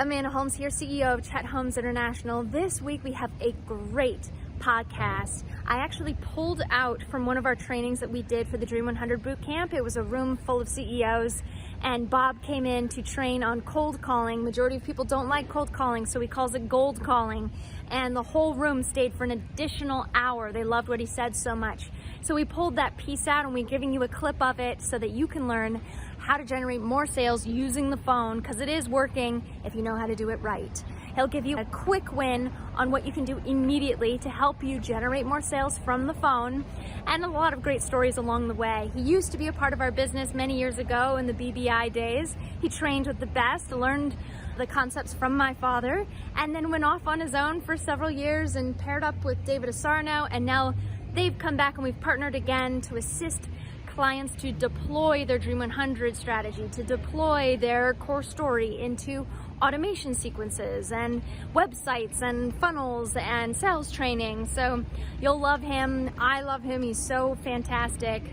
Amanda Holmes here, CEO of Chet Holmes International. This week we have a great podcast. I actually pulled out from one of our trainings that we did for the Dream 100 Boot Camp. It was a room full of CEOs, and Bob came in to train on cold calling. Majority of people don't like cold calling, so he calls it gold calling. And the whole room stayed for an additional hour. They loved what he said so much. So we pulled that piece out and we're giving you a clip of it so that you can learn how to generate more sales using the phone, because it is working if you know how to do it right. He'll give you a quick win on what you can do immediately to help you generate more sales from the phone, and a lot of great stories along the way. He used to be a part of our business many years ago in the BBI days. He trained with the best, learned the concepts from my father, and then went off on his own for several years and paired up with David Asarno, and now they've come back and we've partnered again to assist clients to deploy their Dream 100 strategy, to deploy their core story into automation sequences and websites and funnels and sales training. So you'll love him. I love him. He's so fantastic.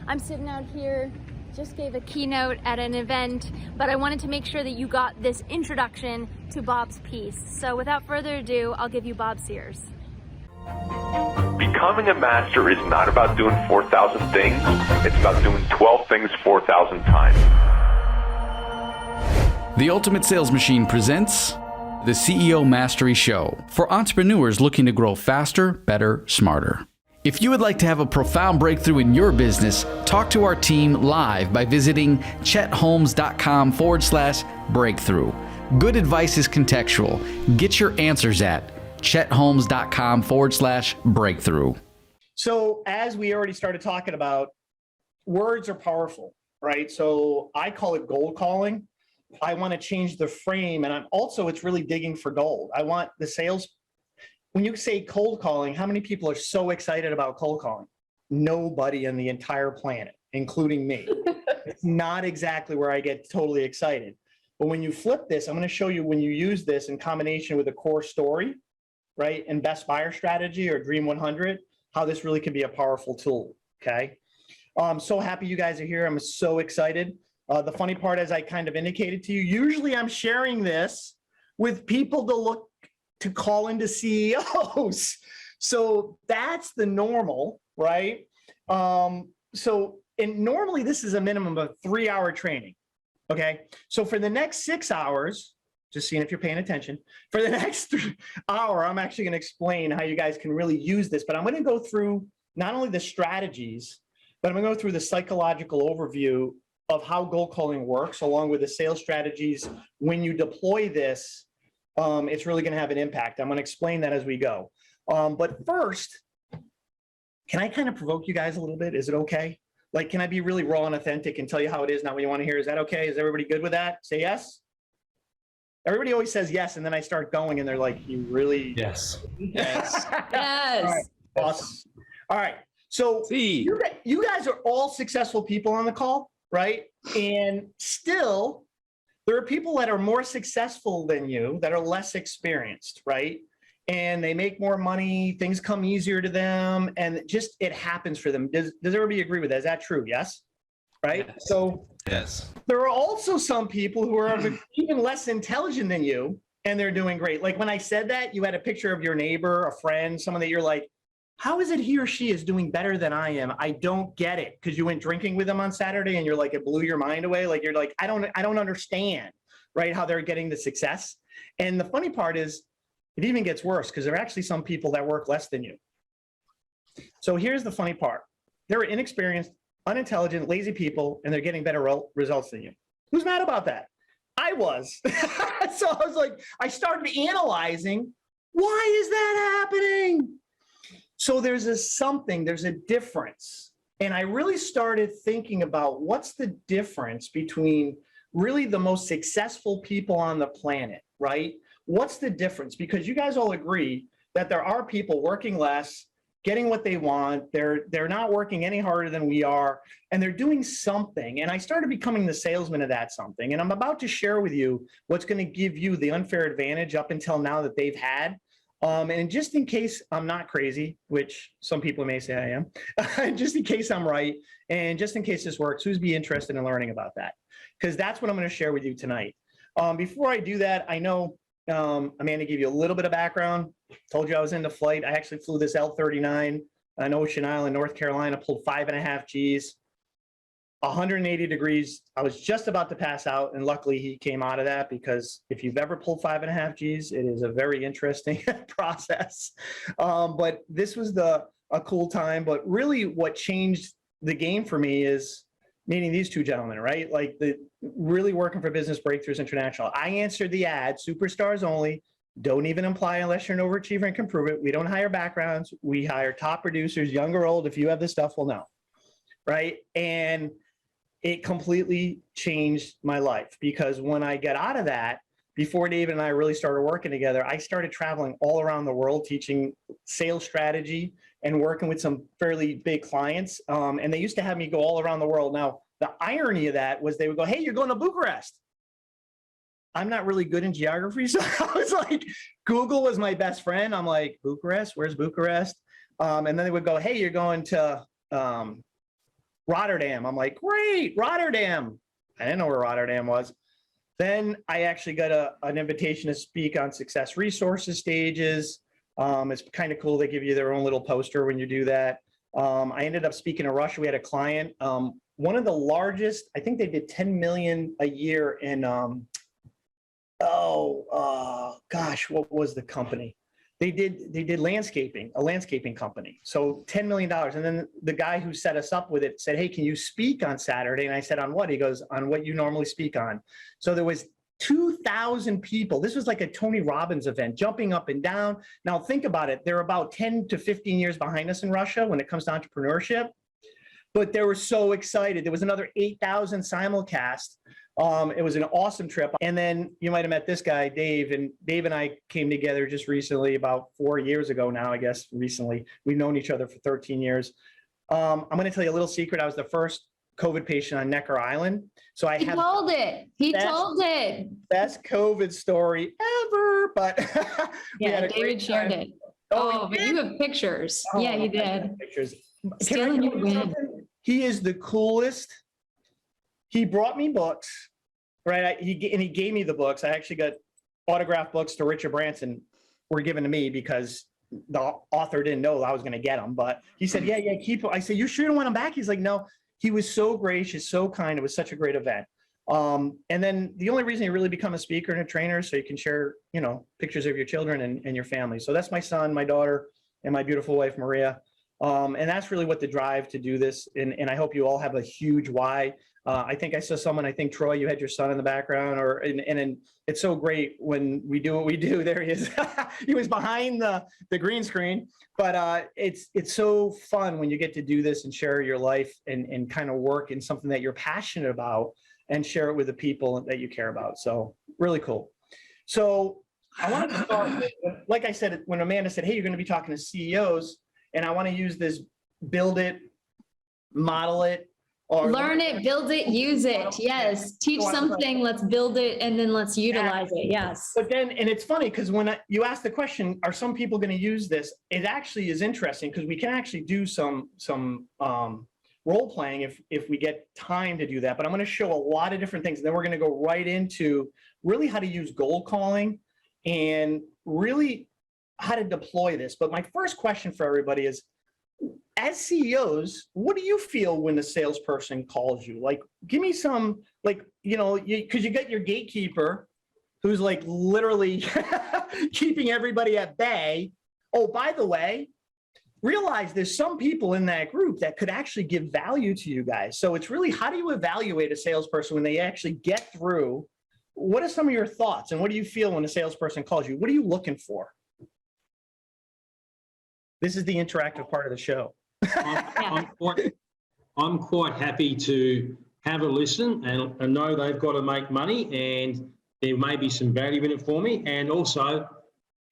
I'm sitting out here, just gave a keynote at an event, but I wanted to make sure that you got this introduction to Bob's piece. So without further ado, I'll give you Bob's ears. Becoming a master is not about doing 4,000 things. It's about doing 12 things 4,000 times. The Ultimate Sales Machine presents the CEO Mastery Show for entrepreneurs looking to grow faster, better, smarter. If you would like to have a profound breakthrough in your business, talk to our team live by visiting chetholmes.com/breakthrough. Good advice is contextual. Get your answers at chetholmes.com/breakthrough. So as we already started talking about, words are powerful, right? So I call it gold calling. I want to change the frame, and it's really digging for gold. I want the sales. When you say cold calling, how many people are so excited about cold calling? Nobody on the entire planet, including me. It's not exactly where I get totally excited. But when you flip this, I'm going to show you when you use this in combination with a core story, right, and best buyer strategy or Dream 100, how this really can be a powerful tool, okay? I'm so happy you guys are here. I'm so excited. The funny part, as I kind of indicated to you, usually I'm sharing this with people to call into CEOs. So that's the normal, right? And normally this is a minimum of 3-hour training, okay? So for the next 6 hours, just seeing if you're paying attention, for the next hour, I'm actually going to explain how you guys can really use this, but I'm going to go through not only the strategies, but I'm going to go through the psychological overview of how gold calling works, along with the sales strategies. When you deploy this, it's really going to have an impact. I'm going to explain that as we go. But first, can I kind of provoke you guys a little bit? Is it okay? Like, can I be really raw and authentic and tell you how it is, not what you want to hear? Is that okay? Is everybody good with that? Say yes. Everybody always says yes, and then I start going, and they're like, "You really?" Yes. Yes. Yes. All right. Awesome. All right. So you guys are all successful people on the call, right? And still, there are people that are more successful than you that are less experienced, right? And they make more money, things come easier to them, and just it happens for them. Does everybody agree with that? Is that true? Yes? Right? Yes. So yes. There are also some people who are even less intelligent than you, and they're doing great. Like when I said that, you had a picture of your neighbor, a friend, someone that you're like, how is it he or she is doing better than I am? I don't get it. Because you went drinking with them on Saturday and you're like, it blew your mind away. Like you're like, I don't understand, right? How they're getting the success. And the funny part is it even gets worse because there are actually some people that work less than you. So here's the funny part. They're inexperienced, unintelligent, lazy people, and they're getting better results than you. Who's mad about that? I was. So I was like, I started analyzing, why is that happening? So there's a difference. And I really started thinking about what's the difference between really the most successful people on the planet, right? What's the difference? Because you guys all agree that there are people working less, getting what they want. They're not working any harder than we are, and they're doing something. And I started becoming the salesman of that something. And I'm about to share with you what's going to give you the unfair advantage up until now that they've had. And just in case I'm not crazy, which some people may say I am, just in case I'm right, and just in case this works, who's be interested in learning about that? Because that's what I'm going to share with you tonight. Before I do that, I know Amanda gave you a little bit of background. Told you I was into flight. I actually flew this L-39 on Ocean Island, North Carolina, pulled 5.5 Gs, 180 degrees. I was just about to pass out, and luckily he came out of that, because if you've ever pulled 5.5 Gs, it is a very interesting process. But this was a cool time. But really what changed the game for me is meeting these two gentlemen, right? Like really working for Business Breakthroughs International. I answered the ad, superstars only, don't even apply unless you're an overachiever and can prove it. We don't hire backgrounds. We hire top producers, young or old. If you have this stuff, we'll know, right? And it completely changed my life, because when I got out of that, before David and I really started working together, I started traveling all around the world, teaching sales strategy and working with some fairly big clients. And they used to have me go all around the world. Now, the irony of that was they would go, hey, you're going to Bucharest. I'm not really good in geography. So I was like, Google was my best friend. I'm like, Bucharest, where's Bucharest? And then they would go, hey, you're going to Rotterdam. I'm like, great, Rotterdam. I didn't know where Rotterdam was. Then I actually got an invitation to speak on Success Resources stages. It's kind of cool. They give you their own little poster when you do that. I ended up speaking to Russia. We had a client, one of the largest, I think they did 10 million a year in, gosh, what was the company? They did landscaping, a landscaping company. So $10 million. And then the guy who set us up with it said, hey, can you speak on Saturday? And I said, on what? He goes, on what you normally speak on. So there was 2,000 people. This was like a Tony Robbins event, jumping up and down. Now think about it. They're about 10 to 15 years behind us in Russia when it comes to entrepreneurship. But they were so excited. There was another 8,000 simulcast. It was an awesome trip. And then you might have met this guy, Dave, and Dave and I came together just recently, about 4 years ago now, I guess, recently. We've known each other for 13 years. I'm going to tell you a little secret. I was the first COVID patient on Necker Island. So I have told it. He told it. Best COVID story ever. But yeah, David shared it. Oh, but you have pictures. Oh, yeah, you did. Pictures. Stealing your win. He is the coolest. He brought me books, right? He gave me the books. I actually got autographed books to Richard Branson were given to me because the author didn't know I was going to get them. But he said, yeah, keep them. I said, you sure you don't want them back? He's like, no. He was so gracious, so kind. It was such a great event. And then the only reason you really become a speaker and a trainer is so you can share, pictures of your children and your family. So that's my son, my daughter, and my beautiful wife, Maria. And that's really what the drive to do this. And I hope you all have a huge why. I think I saw someone, I think Troy, you had your son in the background, and it's so great when we do what we do. There he is. He was behind the green screen, but it's so fun when you get to do this and share your life and kind of work in something that you're passionate about and share it with the people that you care about. So really cool. So I wanted to start with, like I said, when Amanda said, hey, you're going to be talking to CEOs, and I want to use this build it, model it, or learn it, build it, use it. Yes. Teach something, let's build it, and then let's utilize it. Yes. But then, and it's funny because when you ask the question, are some people going to use this? It actually is interesting because we can actually do some role playing if we get time to do that. But I'm going to show a lot of different things. And then we're going to go right into really how to use gold calling and really how to deploy this. But my first question for everybody is, as CEOs, what do you feel when a salesperson calls you? Like, give me some, like, because you got your gatekeeper who's like literally keeping everybody at bay. Oh, by the way, realize there's some people in that group that could actually give value to you guys. So it's really, how do you evaluate a salesperson when they actually get through? What are some of your thoughts, and what do you feel when a salesperson calls you? What are you looking for? This is the interactive part of the show. I'm quite happy to have a listen and know they've got to make money, and there may be some value in it for me. And also,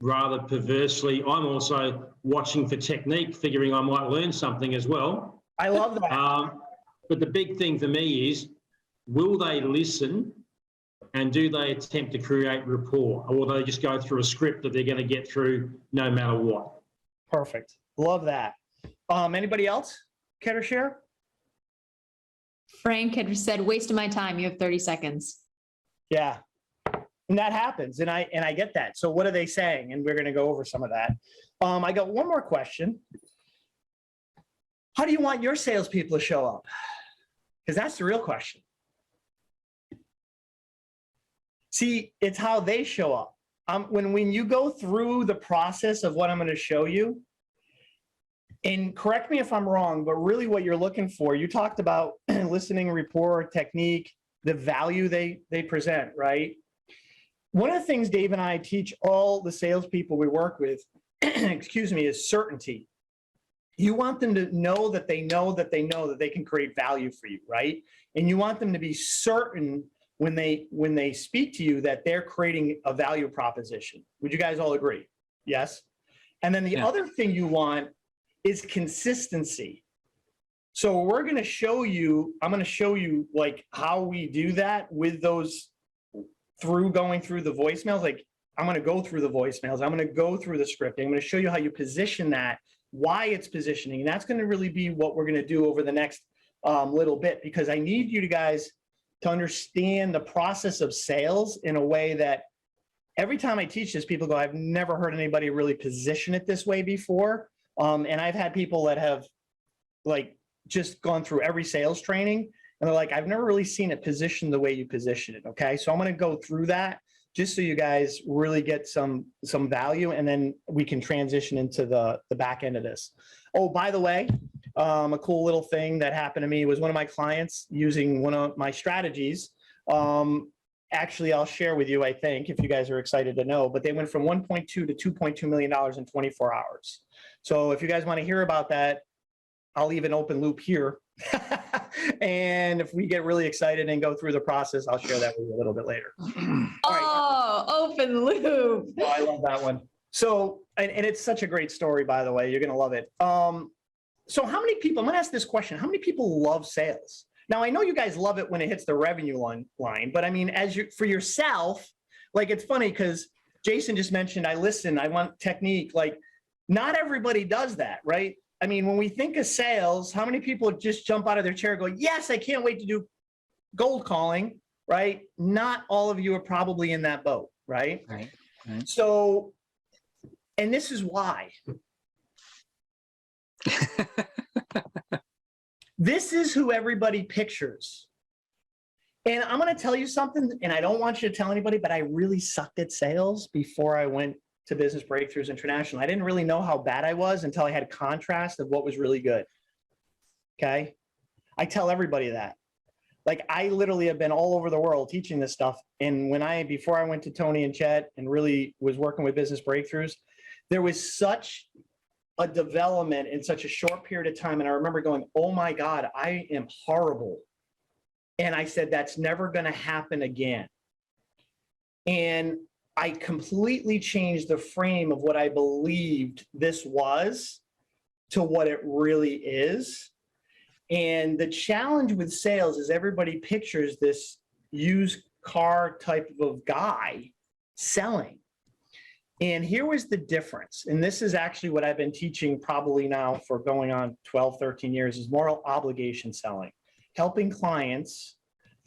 rather perversely, I'm also watching for technique, figuring I might learn something as well. I love that. But the big thing for me is, will they listen, and do they attempt to create rapport, or will they just go through a script that they're going to get through no matter what? Perfect. Love that. Anybody else care to share? Frank had said, waste of my time. You have 30 seconds. Yeah. And that happens. And I get that. So what are they saying? And we're going to go over some of that. I got one more question. How do you want your salespeople to show up? Because that's the real question. See, it's how they show up. When you go through the process of what I'm going to show you, and correct me if I'm wrong, but really what you're looking for, you talked about listening, rapport, technique, the value they present, right? One of the things Dave and I teach all the salespeople we work with, excuse me, is certainty. You want them to know that they know that they know that they can create value for you, right? And you want them to be certain when they speak to you that they're creating a value proposition. Would you guys all agree? Yes? And then the other thing you want is consistency. So we're going to show you, I'm going to show you like how we do that with those going through the voicemails. Like I'm going to go through the voicemails. I'm going to go through the scripting. I'm going to show you how you position that, why it's positioning. And that's going to really be what we're going to do over the next little bit, because I need you guys to understand the process of sales in a way that every time I teach this, people go, I've never heard anybody really position it this way before. And I've had people that have like just gone through every sales training and they're like, I've never really seen it positioned the way you position it. Okay. So I'm going to go through that just so you guys really get some value, and then we can transition into the back end of this. Oh, by the way, a cool little thing that happened to me was one of my clients using one of my strategies. Actually, I'll share with you, I think, if you guys are excited to know, but they went from 1.2 to $2.2 million in 24 hours. So if you guys want to hear about that, I'll leave an open loop here. And if we get really excited and go through the process, I'll share that with you a little bit later. Open loop. Oh, I love that one. So, and it's such a great story, by the way, you're going to love it. So how many people, I'm going to ask this question, how many people love sales? Now, I know you guys love it when it hits the revenue line, but I mean, for yourself, like, it's funny because Jason just mentioned, I listen, I want technique. Like, not everybody does that, right? I mean, when we think of sales, how many people just jump out of their chair and go, yes, I can't wait to do cold calling, right? Not all of you are probably in that boat, right? Right. So, and this is why. This is who everybody pictures. And I'm going to tell you something, and I don't want you to tell anybody, but I really sucked at sales before I went to Business Breakthroughs International. I didn't really know how bad I was until I had a contrast of what was really good. Okay. I tell everybody that. Like, I literally have been all over the world teaching this stuff. And before I went to Tony and Chet and really was working with Business Breakthroughs, there was such a development in such a short period of time. And I remember going, oh my God, I am horrible. And I said, that's never going to happen again. And I completely changed the frame of what I believed this was to what it really is. And the challenge with sales is everybody pictures this used car type of guy selling. And here was the difference. And this is actually what I've been teaching probably now for going on 12, 13 years, is moral obligation selling, helping clients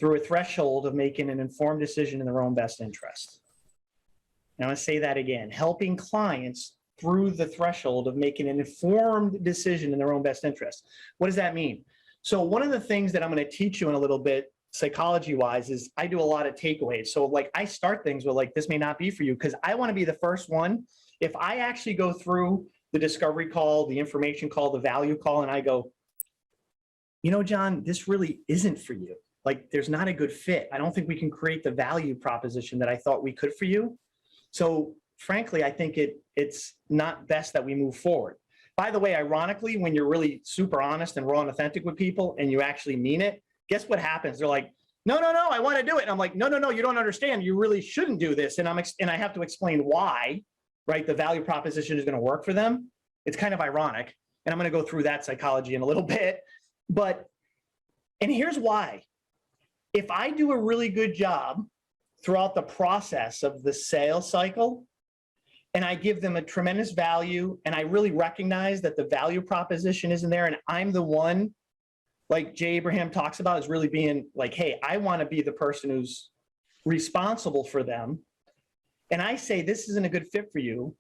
through a threshold of making an informed decision in their own best interest. Now, I'm going to say that again, helping clients through the threshold of making an informed decision in their own best interest. What does that mean? So one of the things that I'm going to teach you in a little bit, psychology-wise, is I do a lot of takeaways. So like, I start things with like, this may not be for you, because I want to be the first one. If I actually go through the discovery call, the information call, the value call, and I go, you know, John, this really isn't for you. Like, there's not a good fit. I don't think we can create the value proposition that I thought we could for you. So frankly, I think it's not best that we move forward. By the way, ironically, when you're really super honest and raw and authentic with people and you actually mean it, guess what happens? They're like, no, I want to do it. And I'm like, no, you don't understand. You really shouldn't do this. And I have to explain why, right? The value proposition is going to work for them. It's kind of ironic. And I'm going to go through that psychology in a little bit. And here's why. If I do a really good job throughout the process of the sales cycle, and I give them a tremendous value, and I really recognize that the value proposition isn't there, and I'm the one, like Jay Abraham talks about, is really being like, hey, I want to be the person who's responsible for them, and I say, this isn't a good fit for you,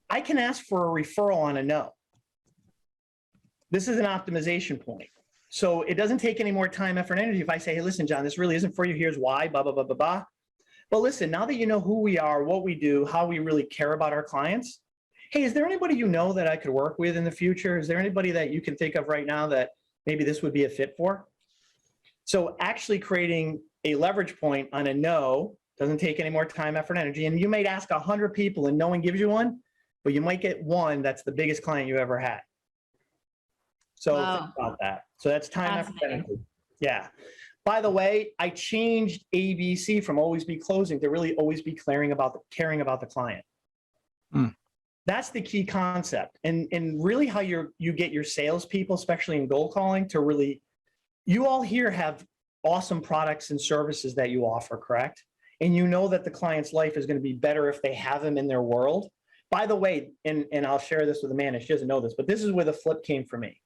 I can ask for a referral on a no. This is an optimization point. So it doesn't take any more time, effort, and energy if I say, hey, listen, John, this really isn't for you. Here's why, blah, blah, blah, blah, blah. But listen, now that you know who we are, what we do, how we really care about our clients, hey, is there anybody you know that I could work with in the future? Is there anybody that you can think of right now that maybe this would be a fit for? So actually creating a leverage point on a no doesn't take any more time, effort, and energy. And you might ask 100 people and no one gives you one, but you might get one that's the biggest client you ever had. So think about that. So that's time, effort, energy. Yeah. By the way, I changed ABC from always be closing to really always be caring about the client. That's the key concept. And really how you get your salespeople, especially in cold calling, to really, you all here have awesome products and services that you offer, correct? And you know that the client's life is going to be better if they have them in their world. By the way, and I'll share this with Amanda, she doesn't know this, but this is where the flip came for me.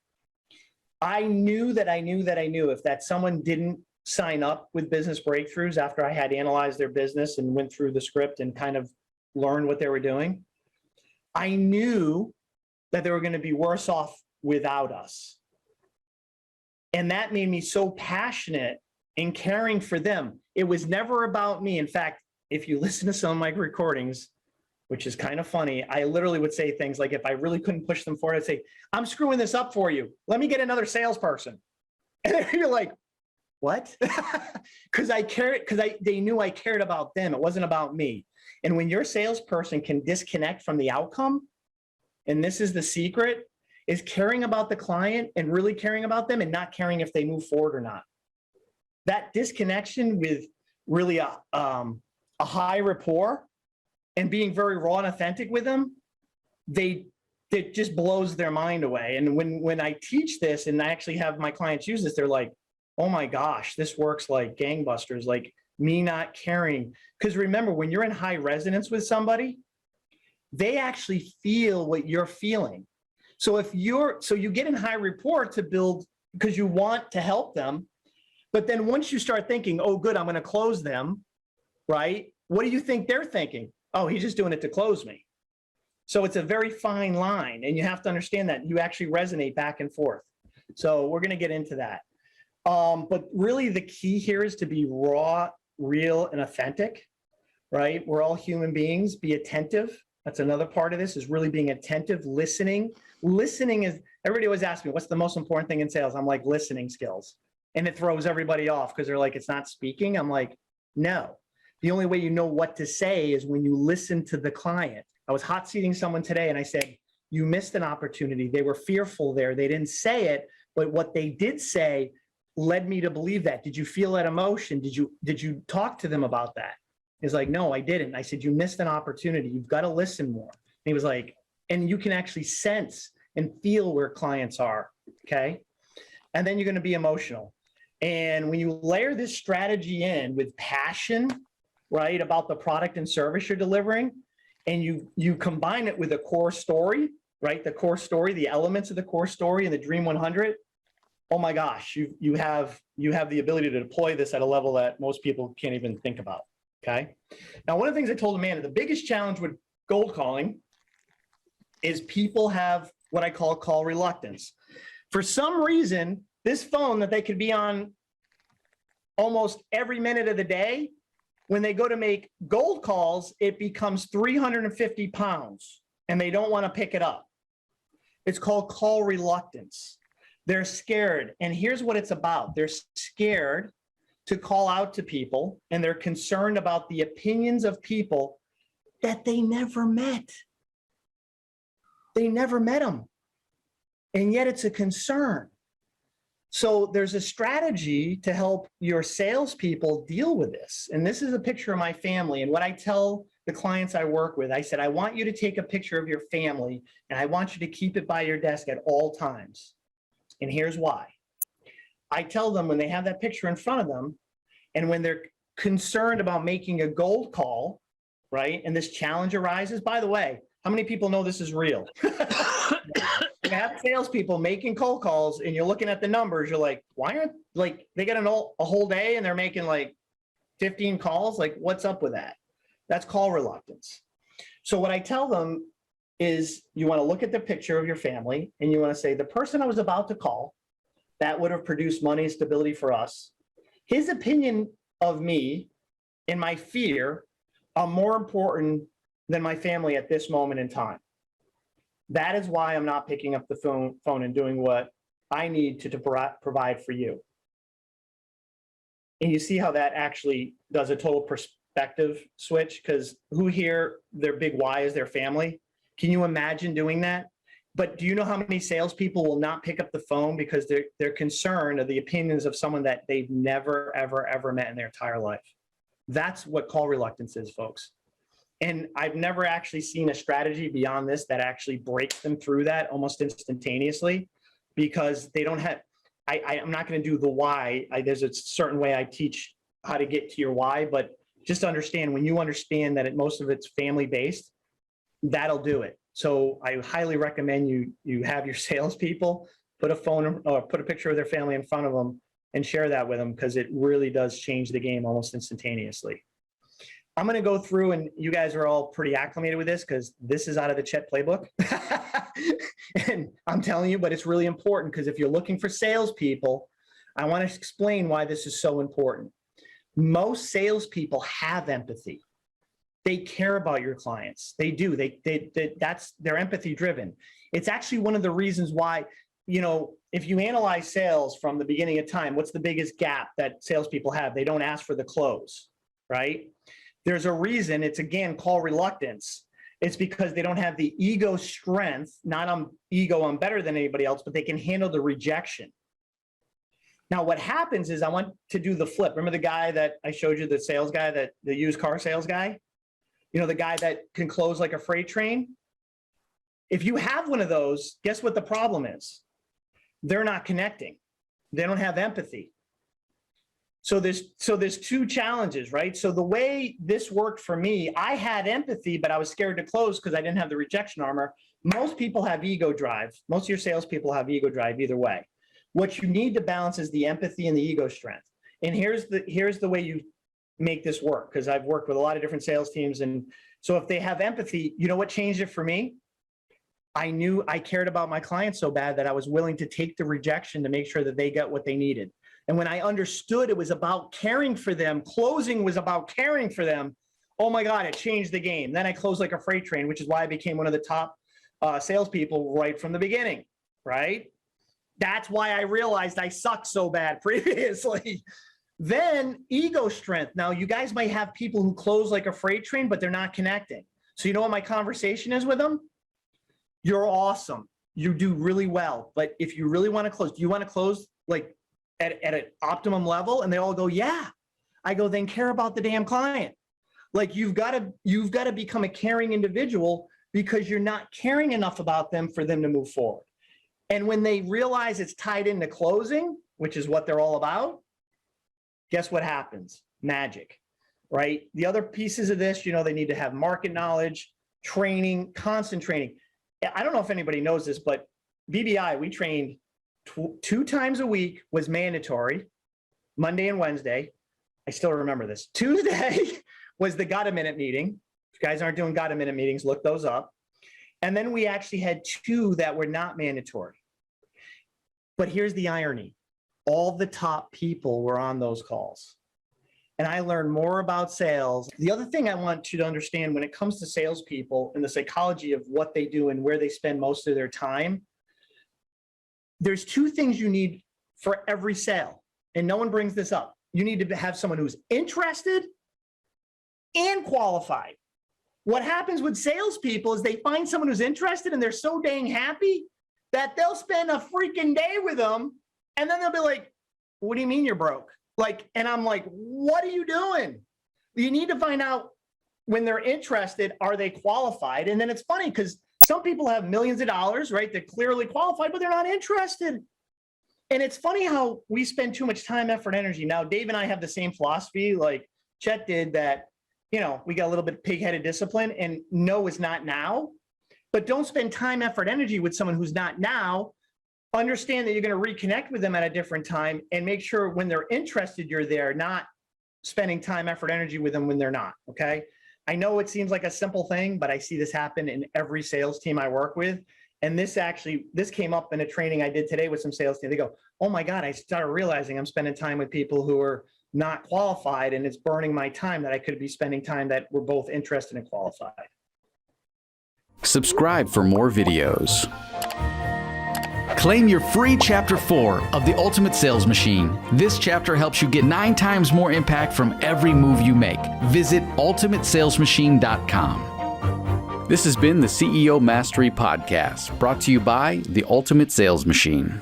I knew if that someone didn't sign up with Business Breakthroughs after I had analyzed their business and went through the script and kind of learned what they were doing, I knew that they were going to be worse off without us. And that made me so passionate in caring for them. It was never about me. In fact, if you listen to some of my recordings, which is kind of funny, I literally would say things like, if I really couldn't push them forward, I'd say, I'm screwing this up for you. Let me get another salesperson. And you're like, what? Because they knew I cared about them. It wasn't about me. And when your salesperson can disconnect from the outcome, and this is the secret, is caring about the client and really caring about them and not caring if they move forward or not. That disconnection with really a high rapport and being very raw and authentic with them, it just blows their mind away. And when I teach this and I actually have my clients use this, they're like, oh my gosh, this works like gangbusters, like me not caring. Because remember, when you're in high resonance with somebody, they actually feel what you're feeling. So you get in high rapport to build because you want to help them. But then once you start thinking, oh, good, I'm going to close them, right? What do you think they're thinking? Oh, he's just doing it to close me. So it's a very fine line. And you have to understand that you actually resonate back and forth. So we're going to get into that. But really the key here is to be raw, real, and authentic, right? We're all human beings. Be attentive. That's another part of this, is really being attentive, listening. Listening is, everybody always asks me, what's the most important thing in sales? I'm like, listening skills. And it throws everybody off because they're like, it's not speaking. I'm like, no. The only way you know what to say is when you listen to the client. I was hot seating someone today and I said, you missed an opportunity. They were fearful there. They didn't say it, but what they did say led me to believe that. Did you feel that emotion? Did you talk to them about that? He's like, no, I didn't. I said, you missed an opportunity. You've got to listen more. And he was like, and you can actually sense and feel where clients are, okay? And then you're going to be emotional. And when you layer this strategy in with passion, right, about the product and service you're delivering, and you combine it with a core story, right, the core story, the elements of the core story and the Dream 100, oh my gosh, you have the ability to deploy this at a level that most people can't even think about, okay? Now, one of the things I told Amanda, the biggest challenge with cold calling is people have what I call reluctance. For some reason, this phone that they could be on almost every minute of the day, when they go to make cold calls, it becomes 350 pounds and they don't want to pick it up. It's called call reluctance. They're scared. And here's what it's about. They're scared to call out to people and they're concerned about the opinions of people that they never met. They never met them. And yet it's a concern. So there's a strategy to help your salespeople deal with this. And this is a picture of my family. And what I tell the clients I work with, I said, I want you to take a picture of your family and I want you to keep it by your desk at all times. And here's why. I tell them when they have that picture in front of them and when they're concerned about making a cold call, right? And this challenge arises, by the way, how many people know this is real? You have salespeople making cold calls and you're looking at the numbers, you're like, why aren't, like, they got a whole day and they're making like 15 calls? Like, what's up with that? That's call reluctance. So what I tell them is you want to look at the picture of your family and you want to say, the person I was about to call that would have produced money and stability for us, his opinion of me and my fear are more important than my family at this moment in time. That is why I'm not picking up the phone and doing what I need to provide for you. And you see how that actually does a total perspective switch, because who here, their big why is their family? Can you imagine doing that? But do you know how many salespeople will not pick up the phone because they're concerned of the opinions of someone that they've never, ever, ever met in their entire life? That's what call reluctance is, folks. And I've never actually seen a strategy beyond this that actually breaks them through that almost instantaneously, because they don't have, I'm not going to do the why. There's a certain way I teach how to get to your why, but just understand, when you understand that most of it's family based, that'll do it. So I highly recommend you have your salespeople put a phone or put a picture of their family in front of them and share that with them, because it really does change the game almost instantaneously. I'm going to go through, and you guys are all pretty acclimated with this because this is out of the Chet playbook. And I'm telling you, but it's really important, because if you're looking for salespeople, I want to explain why this is so important. Most salespeople have empathy. They care about your clients. They do. That's, they're empathy driven. It's actually one of the reasons why, you know, if you analyze sales from the beginning of time, what's the biggest gap that salespeople have? They don't ask for the close, right? There's a reason. It's, again, call reluctance. It's because they don't have the ego strength, not I'm better than anybody else, but they can handle the rejection. Now, what happens is I want to do the flip. Remember the guy that I showed you, the sales guy, the used car sales guy? You know, the guy that can close like a freight train? If you have one of those, guess what the problem is? They're not connecting. They don't have empathy. So there's two challenges, right? So the way this worked for me, I had empathy, but I was scared to close because I didn't have the rejection armor. Most people have ego drive. Most of your salespeople have ego drive either way. What you need to balance is the empathy and the ego strength. And here's the way you make this work, because I've worked with a lot of different sales teams. And so if they have empathy, you know what changed it for me? I knew I cared about my clients so bad that I was willing to take the rejection to make sure that they got what they needed. And when I understood it was about caring for them, closing was about caring for them, oh my God, it changed the game. Then I closed like a freight train, which is why I became one of the top salespeople right from the beginning, right? That's why I realized I sucked so bad previously. Then ego strength. Now, you guys might have people who close like a freight train, but they're not connecting. So you know what my conversation is with them? You're awesome. You do really well. But if you really want to close, do you want to close like at an optimum level? And they all go, yeah. I go, then care about the damn client. Like you've got to become a caring individual, because you're not caring enough about them for them to move forward. And when they realize it's tied into closing, which is what they're all about, guess what happens? Magic, right? The other pieces of this, you know, they need to have market knowledge, training, constant training. I don't know if anybody knows this, but BBI, we trained 2 times a week was mandatory, Monday and Wednesday. I still remember this. Tuesday was the Got a Minute meeting. If you guys aren't doing Got a Minute meetings, look those up. And then we actually had 2 that were not mandatory. But here's the irony. All the top people were on those calls. And I learned more about sales. The other thing I want you to understand when it comes to salespeople and the psychology of what they do and where they spend most of their time, there's 2 things you need for every sale. And no one brings this up. You need to have someone who's interested and qualified. What happens with salespeople is they find someone who's interested and they're so dang happy that they'll spend a freaking day with them. And then they'll be like, what do you mean you're broke? Like, and I'm like, what are you doing? You need to find out when they're interested, are they qualified? And then it's funny because some people have millions of dollars, right? They're clearly qualified, but they're not interested. And it's funny how we spend too much time, effort, energy. Now, Dave and I have the same philosophy like Chet did, that, you know, we got a little bit pig-headed discipline, and no is not now. But don't spend time, effort, energy with someone who's not now. Understand that you're going to reconnect with them at a different time, and make sure when they're interested, you're there, not spending time, effort, energy with them when they're not, okay? I know it seems like a simple thing, but I see this happen in every sales team I work with. And this came up in a training I did today with some sales team. They go, oh my God, I started realizing I'm spending time with people who are not qualified, and it's burning my time that I could be spending time that we're both interested and qualified. Subscribe for more videos. Claim your free Chapter 4 of The Ultimate Sales Machine. This chapter helps you get 9 times more impact from every move you make. Visit ultimatesalesmachine.com. This has been the CEO Mastery Podcast, brought to you by The Ultimate Sales Machine.